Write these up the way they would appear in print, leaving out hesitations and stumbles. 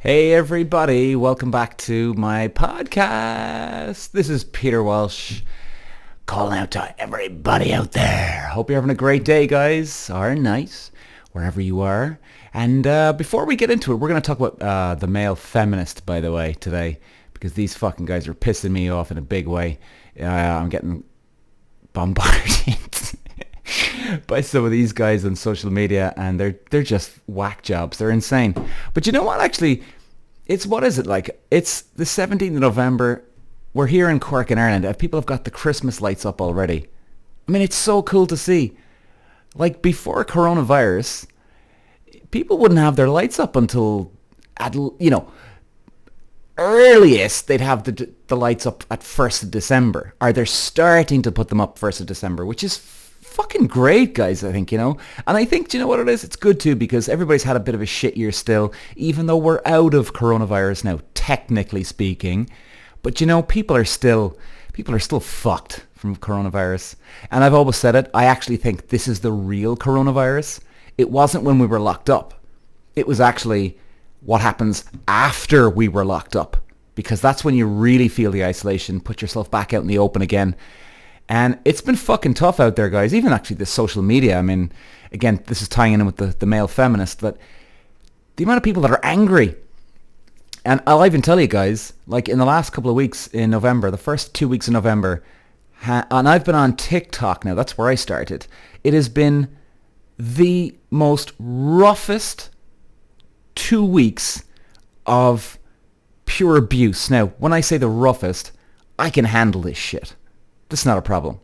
Hey everybody, welcome back to my podcast. This is Peter Walsh calling out to everybody out there. Hope you're having a great day, guys, or night, wherever you are. And before we get into it, we're going to talk about the male feminist, by the way, today, because these fucking guys are pissing me off in a big way. I'm getting bombarded by some of these guys on social media, and they're just whack jobs. They're insane. But you know what? Actually, it's it's the 17th of November. We're here in Cork in Ireland, and people have got the Christmas lights up already. I mean, it's so cool to see. Like, before coronavirus, people wouldn't have their lights up until earliest they'd have the lights up at 1st of December, or they're starting to put them up 1st of December, which is fucking great, guys, I think, And I think, do you know what it is? It's good too, because everybody's had a bit of a shit year still, even though we're out of coronavirus now, technically speaking. But, people are still fucked from coronavirus. And I've always said it, I actually think this is the real coronavirus. It wasn't when we were locked up. It was actually what happens after we were locked up, because that's when you really feel the isolation, put yourself back out in the open again. And it's been fucking tough out there, guys. Even actually the social media. I mean, again, this is tying in with the male feminist, but the amount of people that are angry. And I'll even tell you guys, like in the last couple of weeks in November, the first 2 weeks in November, and I've been on TikTok now, that's where I started. It has been the most roughest 2 weeks of pure abuse. Now, when I say the roughest, I can handle this shit. That's not a problem.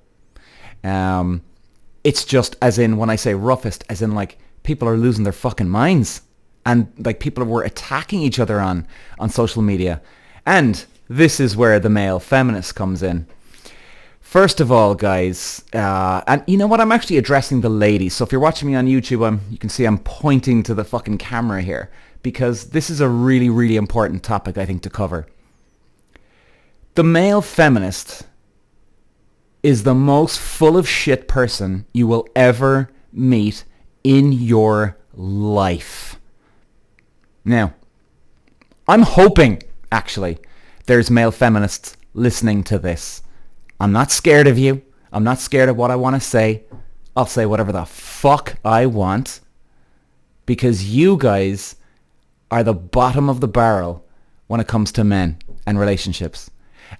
It's just as in when I say roughest, as in like people are losing their fucking minds, and like people were attacking each other on social media. And this is where the male feminist comes in. First of all, guys, and you know what? I'm actually addressing the ladies. So if you're watching me on YouTube, you can see I'm pointing to the fucking camera here, because this is a really, really important topic, I think, to cover. The male feminist is the most full of shit person you will ever meet in your life. Now, I'm hoping, actually, there's male feminists listening to this. I'm not scared of you. I'm not scared of what I want to say. I'll say whatever the fuck I want, because you guys are the bottom of the barrel when it comes to men and relationships.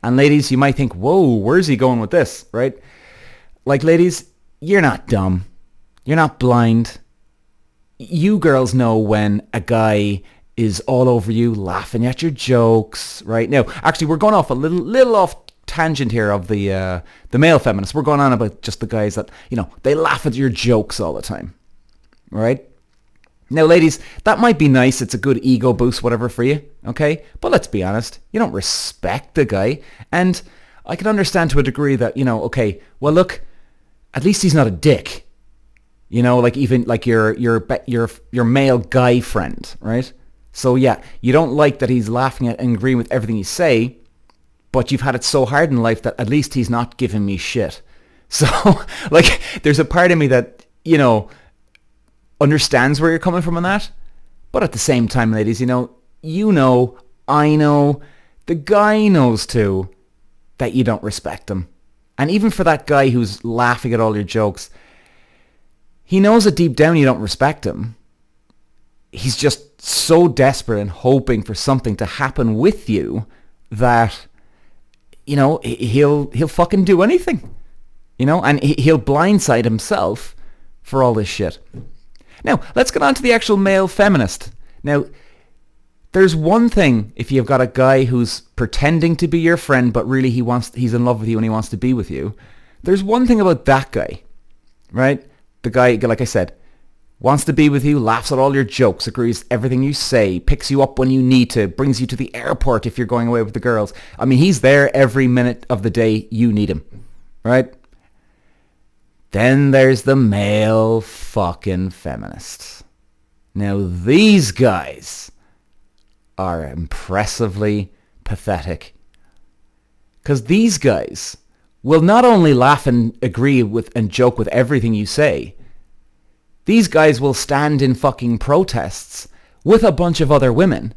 And ladies, you might think, whoa, where's he going with this, right? Like, ladies, you're not dumb. You're not blind. You girls know when a guy is all over you, laughing at your jokes, right? Now, actually, we're going off a little off tangent here of the male feminists. We're going on about just the guys that, they laugh at your jokes all the time, right? Now, ladies, that might be nice. It's a good ego boost, whatever, for you, okay? But let's be honest. You don't respect the guy. And I can understand to a degree that, okay, well, look, at least he's not a dick. Like even like your male guy friend, right? So, yeah, you don't like that he's laughing at and agreeing with everything you say, but you've had it so hard in life that at least he's not giving me shit. So, like, there's a part of me that, understands where you're coming from on that. But at the same time, ladies, I know, the guy knows too that you don't respect him. And even for that guy who's laughing at all your jokes, he knows that deep down you don't respect him. He's just so desperate and hoping for something to happen with you that, he'll fucking do anything, and he'll blindside himself for all this shit. Now, let's get on to the actual male feminist. Now, there's one thing if you've got a guy who's pretending to be your friend, but really he's in love with you and he wants to be with you. There's one thing about that guy, right? The guy, like I said, wants to be with you, laughs at all your jokes, agrees with everything you say, picks you up when you need to, brings you to the airport if you're going away with the girls. I mean, he's there every minute of the day you need him, right? Then there's the male fucking feminists. Now, these guys are impressively pathetic. Because these guys will not only laugh and agree with and joke with everything you say, these guys will stand in fucking protests with a bunch of other women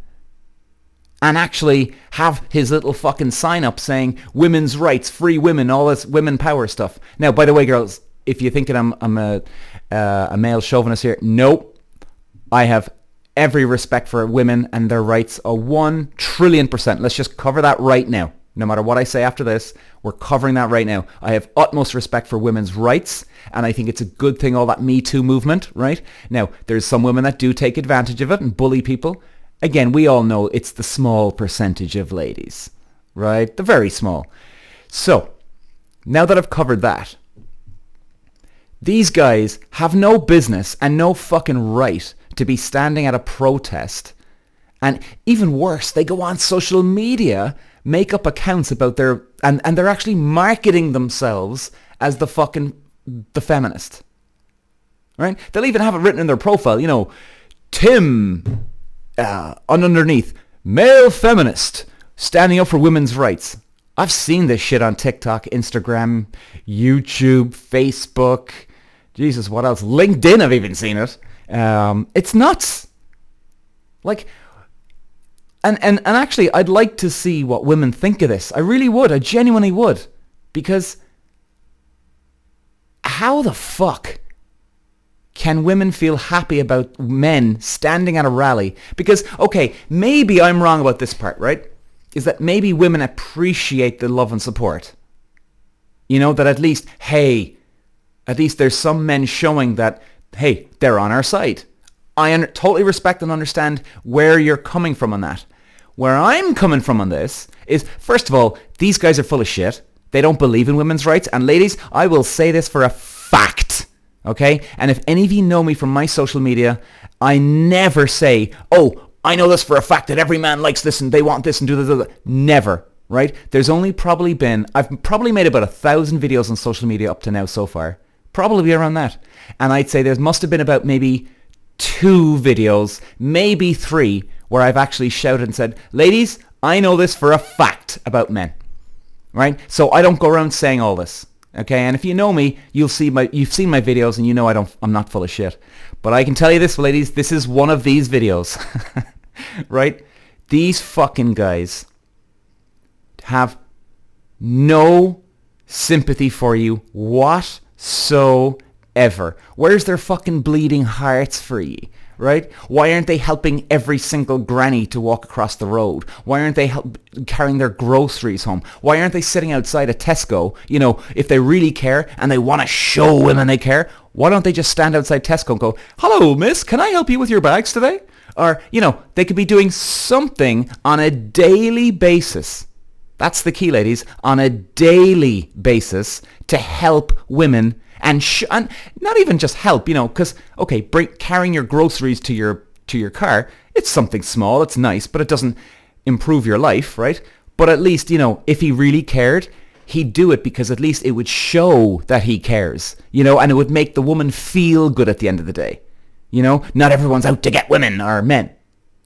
and actually have his little fucking sign up saying women's rights, free women, all this women power stuff. Now, by the way, girls, if you're thinking I'm a male chauvinist here, nope. I have every respect for women and their rights, a 1,000,000,000,000%. Let's just cover that right now. No matter what I say after this, we're covering that right now. I have utmost respect for women's rights, and I think it's a good thing, all that Me Too movement, right? Now, there's some women that do take advantage of it and bully people. Again, we all know it's the small percentage of ladies, right? The very small. So, now that I've covered that, these guys have no business and no fucking right to be standing at a protest. And even worse, they go on social media, make up accounts about their, and they're actually marketing themselves as the feminist, right? They'll even have it written in their profile, Tim, underneath, male feminist, standing up for women's rights. I've seen this shit on TikTok, Instagram, YouTube, Facebook, Jesus, what else? LinkedIn, I've even seen it. It's nuts. Like, and actually, I'd like to see what women think of this. I really would. I genuinely would. Because how the fuck can women feel happy about men standing at a rally? Because, okay, maybe I'm wrong about this part, right? Is that maybe women appreciate the love and support. That at least, hey, at least there's some men showing that, hey, they're on our side. I totally respect and understand where you're coming from on that. Where I'm coming from on this is, first of all, these guys are full of shit. They don't believe in women's rights. And ladies, I will say this for a fact, okay? And if any of you know me from my social media, I never say, oh, I know this for a fact that every man likes this and they want this and do this. Never, right? There's only probably been, I've probably made about 1,000 videos on social media up to now so far. Probably around that. And I'd say there must have been about maybe 2 videos, maybe 3, where I've actually shouted and said, ladies, I know this for a fact about men. Right? So I don't go around saying all this. Okay? And if you know me, you've seen my videos and you know I'm not full of shit. But I can tell you this, ladies, this is one of these videos. Right? These fucking guys have no sympathy for you whatsoever. Where's their fucking bleeding hearts for you? Right? Why aren't they helping every single granny to walk across the road? Why aren't they carrying their groceries home? Why aren't they sitting outside a Tesco? If they really care and they want to show women they care, why don't they just stand outside Tesco and go, hello, miss, can I help you with your bags today? Or, they could be doing something on a daily basis. That's the key, ladies, on a daily basis to help women. And not even just help, because, okay, carrying your groceries to your car, it's something small, it's nice, but it doesn't improve your life, right? But at least, if he really cared, he'd do it because at least it would show that he cares, and it would make the woman feel good at the end of the day. Not everyone's out to get women or men,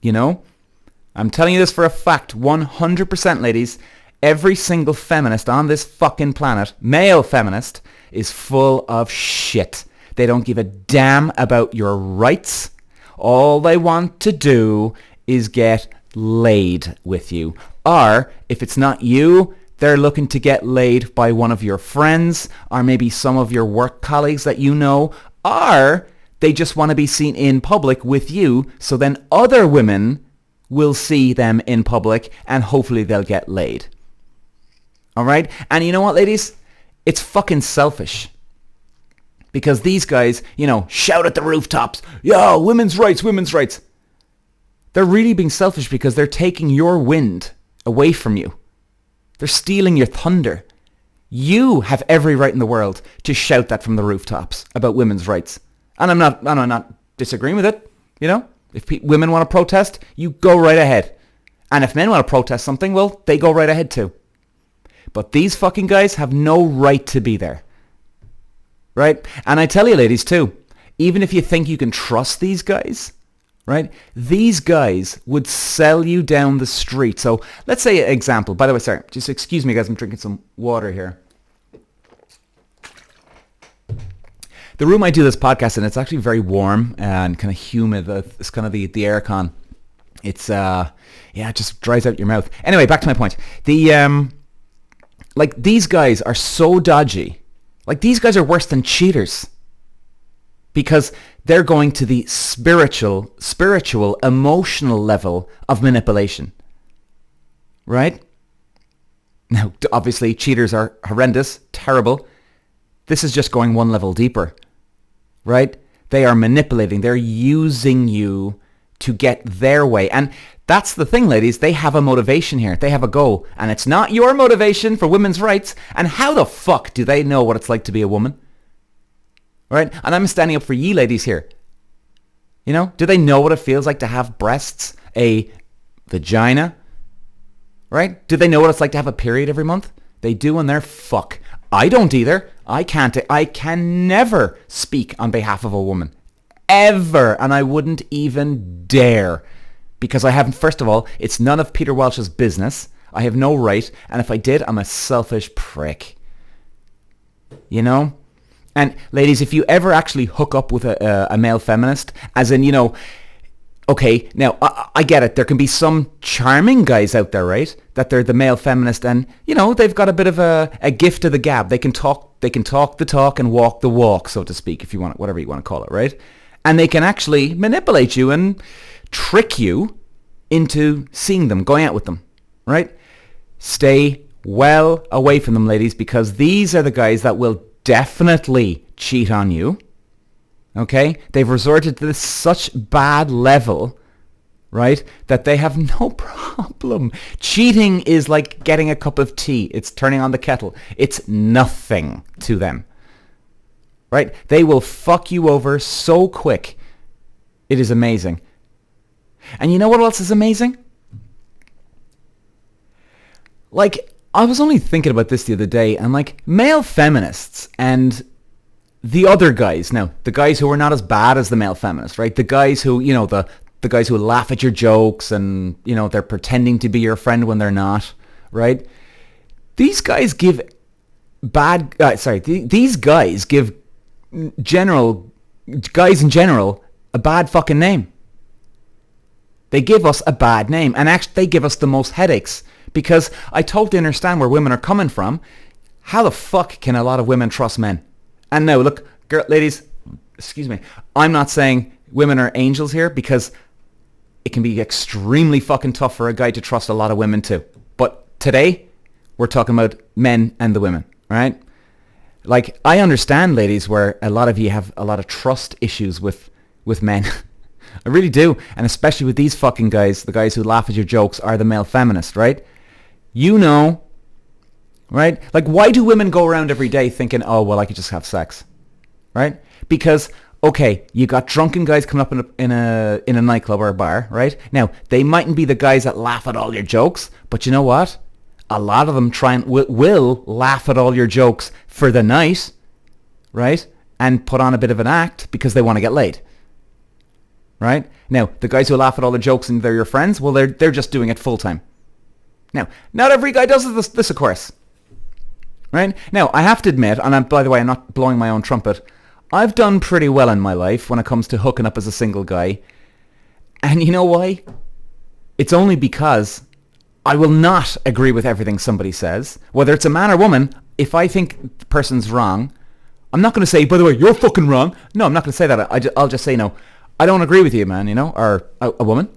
I'm telling you this for a fact, 100%, ladies. Every single feminist on this fucking planet, male feminist, is full of shit. They don't give a damn about your rights. All they want to do is get laid with you. Or, if it's not you, they're looking to get laid by one of your friends, or maybe some of your work colleagues that you know, or they just want to be seen in public with you, so then other women will see them in public, and hopefully they'll get laid. All right? And you know what, ladies? It's fucking selfish. Because these guys, shout at the rooftops, yo, women's rights, women's rights. They're really being selfish because they're taking your wind away from you. They're stealing your thunder. You have every right in the world to shout that from the rooftops about women's rights. And I'm not disagreeing with it, If women want to protest, you go right ahead. And if men want to protest something, well, they go right ahead too. But these fucking guys have no right to be there. Right? And I tell you, ladies, too, even if you think you can trust these guys, right? These guys would sell you down the street. So let's say an example. By the way, sorry, just excuse me, guys. I'm drinking some water here. The room I do this podcast in, it's actually very warm and kind of humid. It's kind of the aircon. It's it just dries out your mouth. Anyway, back to my point. The like, these guys are so dodgy. Like, these guys are worse than cheaters, because they're going to the spiritual, emotional level of manipulation. Right? Now, obviously, cheaters are horrendous, terrible. This is just going one level deeper. Right? They are manipulating. They're using you to get their way. And that's the thing, ladies. They have a motivation here. They have a goal. And it's not your motivation for women's rights. And how the fuck do they know what it's like to be a woman? Right? And I'm standing up for ye ladies here. You know? Do they know what it feels like to have breasts, a vagina? Right? Do they know what it's like to have a period every month? They do, and they're fuck. I don't either. I can never speak on behalf of a woman. Ever. And I wouldn't even dare. Because I haven't, first of all, it's none of Peter Walsh's business. I have no right. And if I did, I'm a selfish prick. You know? And ladies, if you ever actually hook up with a male feminist, as in, you know, okay, now I get it. There can be some charming guys out there, right? That they're the male feminist, and, you know, they've got a bit of a gift of the gab. They can talk the talk and walk the walk, so to speak, if you want, whatever you want to call it, right? And they can actually manipulate you and trick you into seeing them, going out with them, right? Stay well away from them, ladies, because these are the guys that will definitely cheat on you. Okay? They've resorted to this such bad level, right, that they have no problem. Cheating is like getting a cup of tea. It's turning on the kettle. It's nothing to them. Right? They will fuck you over so quick. It is amazing. And you know what else is amazing? Like, I was only thinking about this the other day, and like, male feminists and the other guys, now, the guys who are not as bad as the male feminists, right? The guys who, you know, the guys who laugh at your jokes and, you know, they're pretending to be your friend when they're not, right? These guys give these guys give guys in general a bad fucking name. They give us a bad name, and actually they give us the most headaches, because I totally understand where women are coming from. How the fuck can a lot of women trust men? And now, look, ladies, excuse me, I'm not saying women are angels here, because it can be extremely fucking tough for a guy to trust a lot of women too. But today, we're talking about men and the women, right? Like, I understand, ladies, where a lot of you have a lot of trust issues with men. I really do. And especially with these fucking guys, the guys who laugh at your jokes are the male feminists, right? You know, right? Like, why do women go around every day thinking, oh, well, I could just have sex, right? Because, okay, you got drunken guys coming up in a nightclub or a bar, right? Now, they mightn't be the guys that laugh at all your jokes, but you know what? A lot of them will laugh at all your jokes for the night, right? And put on a bit of an act because they want to get laid, right? Now, the guys who laugh at all the jokes and they're your friends, well, they're just doing it full time. Now, not every guy does this, of course. Right? Now, I have to admit, and by the way, I'm not blowing my own trumpet, I've done pretty well in my life when it comes to hooking up as a single guy. And you know why? It's only because I will not agree with everything somebody says. Whether it's a man or woman, if I think the person's wrong, I'm not going to say, by the way, you're fucking wrong. No, I'm not going to say that. I'll just say, no, I don't agree with you, man, you know, or a woman.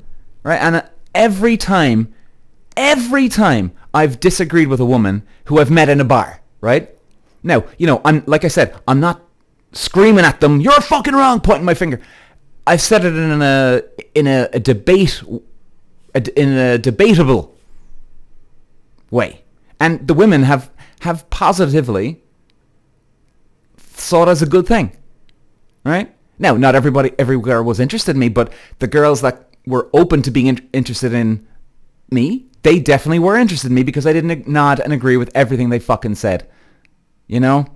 Right? And every time I've disagreed with a woman who I've met in a bar, right? Now, you know, like I said, I'm not screaming at them, you're fucking wrong, pointing my finger. I've said it in a debate, in a debatable way. And the women have positively saw it as a good thing, right? Now, not every girl was interested in me, but the girls that were open to being interested in me, they definitely were interested in me because I didn't nod and agree with everything they fucking said, you know?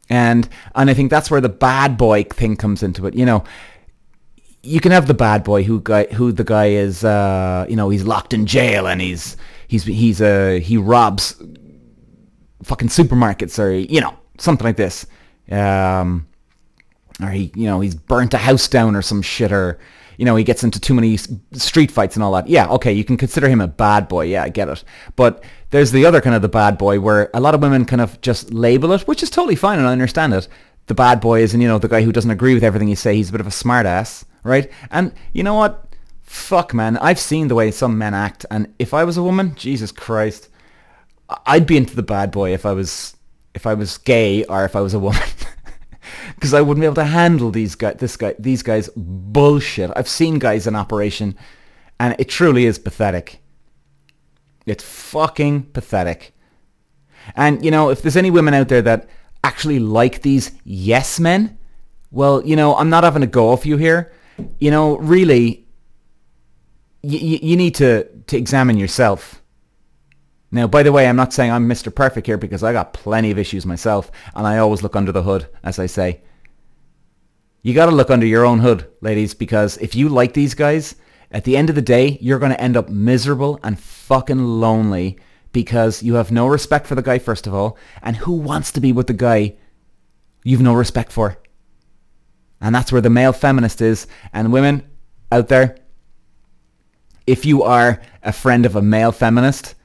And I think that's where the bad boy thing comes into it, you know? You can have the bad boy who the guy is, you know, he's locked in jail and he robs fucking supermarkets or, you know, something like this. Or he's burnt a house down or some shit, or, he gets into too many street fights and all that. Yeah, okay, you can consider him a bad boy. Yeah, I get it. But there's the other kind of the bad boy where a lot of women kind of just label it, which is totally fine and I understand it. The bad boy is, and the guy who doesn't agree with everything you say, he's a bit of a smart ass, right? And you know what? Fuck, man. I've seen the way some men act, and if I was a woman, Jesus Christ, I'd be into the bad boy if I was gay or if I was a woman. Because I wouldn't be able to handle these guys bullshit. I've seen guys in operation, and it truly is pathetic. It's fucking pathetic. And, if there's any women out there that actually like these yes men, well, I'm not having a go off you here. Really, you need to examine yourself. Now, by the way, I'm not saying I'm Mr. Perfect here because I got plenty of issues myself, and I always look under the hood, as I say. You got to look under your own hood, ladies, because if you like these guys, at the end of the day, you're going to end up miserable and fucking lonely because you have no respect for the guy, first of all, and who wants to be with the guy you've no respect for? And that's where the male feminist is. And women out there, if you are a friend of a male feminist,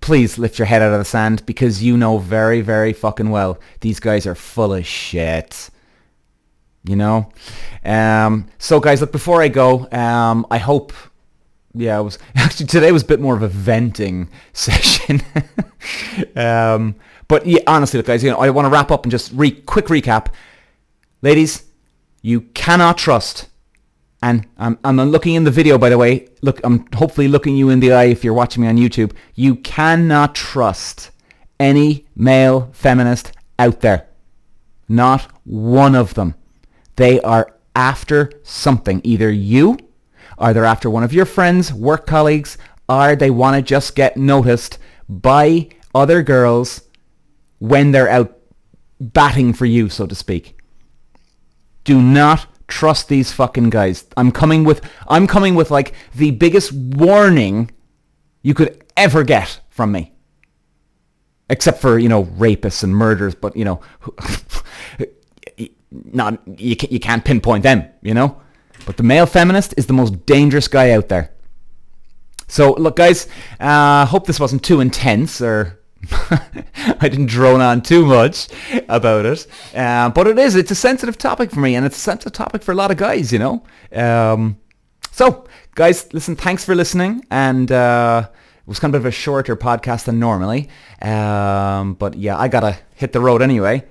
please lift your head out of the sand because you know very, very fucking well these guys are full of shit. So guys, look, before I go, I hope, today was a bit more of a venting session. But yeah, honestly, look, guys, I want to wrap up and just quick recap. Ladies, you cannot trust, and I'm looking in the video, by the way. Look, I'm hopefully looking you in the eye if you're watching me on YouTube. You cannot trust any male feminist out there. Not one of them. They are after something. Either you, or they're after one of your friends, work colleagues, or they want to just get noticed by other girls when they're out batting for you, so to speak. Do not trust these fucking guys. I'm coming with like the biggest warning you could ever get from me. Except for, rapists and murderers, but, you can't pinpoint them, But the male feminist is the most dangerous guy out there. So, look, guys, hope this wasn't too intense, or I didn't drone on too much about it. But it's a sensitive topic for me, and it's a sensitive topic for a lot of guys, So, guys, listen, thanks for listening, and it was kind of a shorter podcast than normally. But yeah, I gotta hit the road anyway.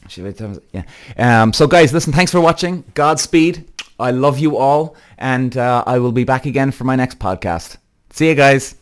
So guys, listen, thanks for watching. Godspeed. I love you all, and I will be back again for my next podcast. See you guys.